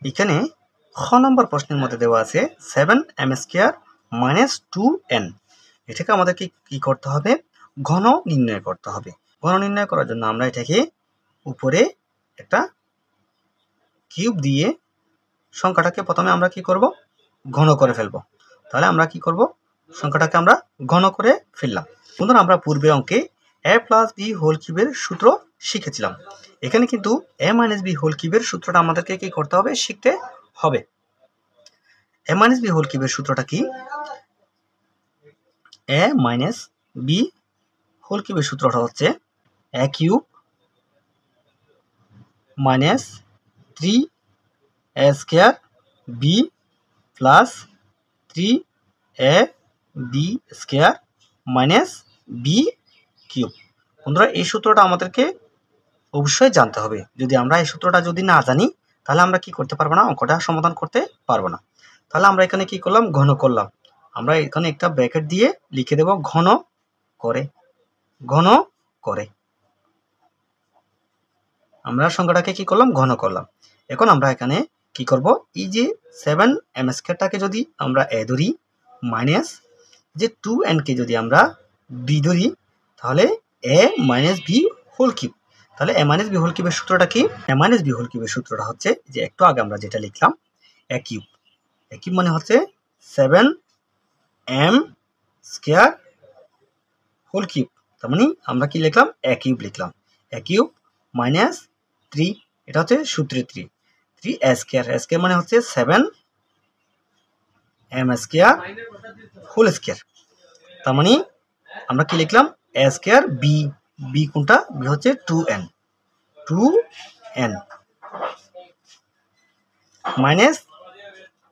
এখানে খ নম্বর প্রশ্নের মধ্যে দেওয়া আছে 7m² - 2n। এটাকে আমাদেরকে কি করতে হবে? ঘন নির্ণয় করতে হবে। ঘন নির্ণয় করার জন্য আমরা এটাকে উপরে একটা কিউব দিয়ে সংখ্যাটাকে প্রথমে আমরা কি করব? ঘন করে ফেলব। তাহলে আমরা কি করব? সংখ্যাটাকে আমরা ঘন করে ফেললাম। বন্ধুরা, আমরা পূর্বে অঙ্কে a + b হোল কিউবের সূত্র শিখেছিলাম। এখানে কিন্তু a - b হোল কিউবের সূত্রটা আমাদেরকে কি করতে হবে? শিখতে হবে। a - b হোল কিউবের সূত্রটা কি? a - b হোল কিউবের সূত্রটা হচ্ছে a cube minus 3a² b plus 3ab² minus b cube. বন্ধুরা, এই সূত্রটা আমাদেরকে অবশ্যই জানতে হবে। যদি আমরা এই সূত্রটা যদি না জানি, তাহলে আমরা কি করতে পারবো না? অঙ্কটা সমাধান করতে পারবো না। তাহলে আমরা এখানে কি করলাম? ঘন করলাম। আমরা এখানে একটা ব্র্যাকেট দিয়ে লিখে দেব ঘন করে। ঘন করে আমরা সংখ্যাটাকে কি করলাম? ঘন করলাম। এখন আমরা এখানে কি করব? এই যে 7m² যদি আমরা a ধরি মাইনাস যে 2n কে যদি আমরা b ধরি, তাহলে a - b হোল কিউব। তাহলে a - b হোল কিউবের সূত্রটা কি? a - b হোল কিউবের সূত্রটা হচ্ছে যে একটু আগে আমরা যেটা লিখলাম a কিউব। a কিউব মানে হচ্ছে 7m² হোল কিউব। তার মানে আমরা কি লিখলাম? a কিউব লিখলাম। a কিউব মাইনাস 3, এটা হচ্ছে সূত্রে 3a² মানে হচ্ছে 7m² হোল স্কয়ার। তার মানে আমরা কি লিখলাম? a² b কোনটা? b হচ্ছে 2n minus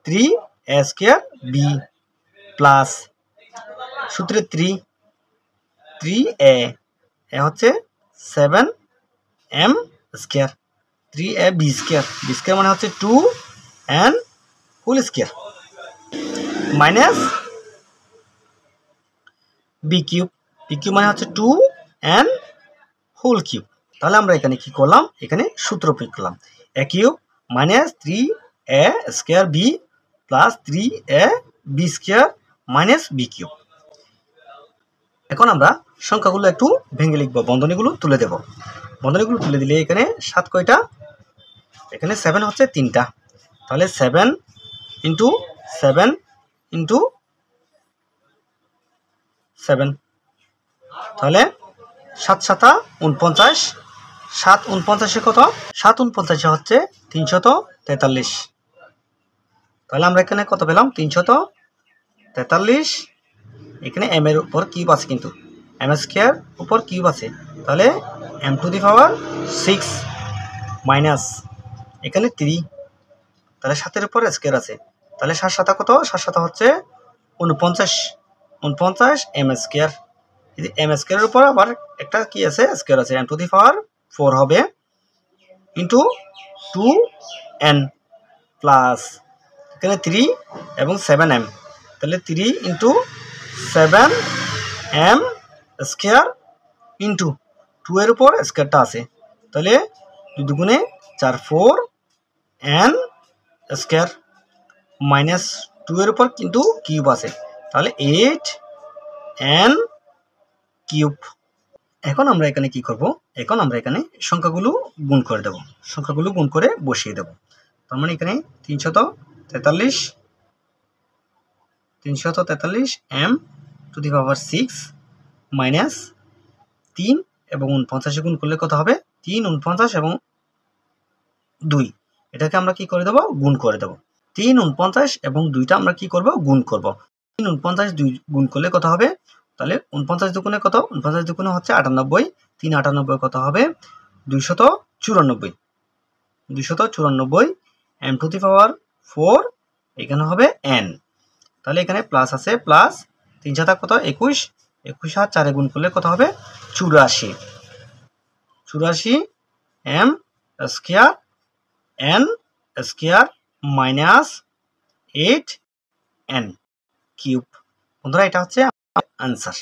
3a² b plus সূত্রে 3a হচ্ছে 7m², 3ab² মানে হচ্ছে 2n whole square minus b cube মানে হচ্ছে 2n হোল কিউব। তাহলে আমরা এখানে কি করলাম? এখানে সূত্র প্রয়োগ করলাম। a cube minus 3a² b plus 3ab² minus b cube. এখন আমরা সংখ্যাগুলো একটু ভেঙে লিখব, বন্ধনীগুলো তুলে দেব। বন্ধনীগুলো তুলে দিলে এখানে 7 কয়টা? এখানে 7 হচ্ছে 3টা। তাহলে 7 ইন্টু 7 ইন্টু 7, তাহলে 7 7 49। 7 49 কত? 7 49 হচ্ছে 343। তাহলে আমরা এখানে কত পেলাম? 343। এখানে m এর উপর কিউব আছে, কিন্তু m² উপর কিউব আছে, তাহলে m⁶ মাইনাস এখানে 3, তাহলে 7 এর উপর স্কয়ার আছে, তাহলে 7 7 কত? 7 7 হচ্ছে 49 m²। যদি m² এর উপর আবার একটা কি আছে? স্কয়ার আছে, m⁴ হবে ইন্টু 2n প্লাস এখানে 3 এবং 7m, তাহলে 3 ইন্টু 7m² ইন্টু 2 এর উপর স্কয়ারটা আছে, তাহলে 2 দুগুণে 4 4n² মাইনাস 2 এর উপর কিন্তু কিউব আছে, তাহলে 8n কিউব। এখন আমরা এখানে কি করব? এখন আমরা এখানে সংখ্যাগুলো গুণ করে দেব। সংখ্যাগুলো গুণ করে বসিয়ে দেব। তার মানে এখানে 343 m⁶ মাইনাস 3 এবং 49 গুণ করলে কত হবে? 3 49 এবং 2, এটাকে আমরা কি করে দেব? গুণ করে দেব। 3 49 এবং 2টা আমরা কি করব? গুণ করব। 3 49 2 গুণ করলে কত হবে? তাহলে 49 দুগুণে কত? 49 দুগুণে হচ্ছে 98। 3 98 কত হবে? 294। 294 m⁴ এখানে হবে n। তাহলে এখানে প্লাস আছে, প্লাস 3 7 কত? 21। 21 আর 4 গুণ করলে কত হবে? 84। 84 m² মাইনাস 8n কিউব। বন্ধুরা, এটা হচ্ছে আনসার।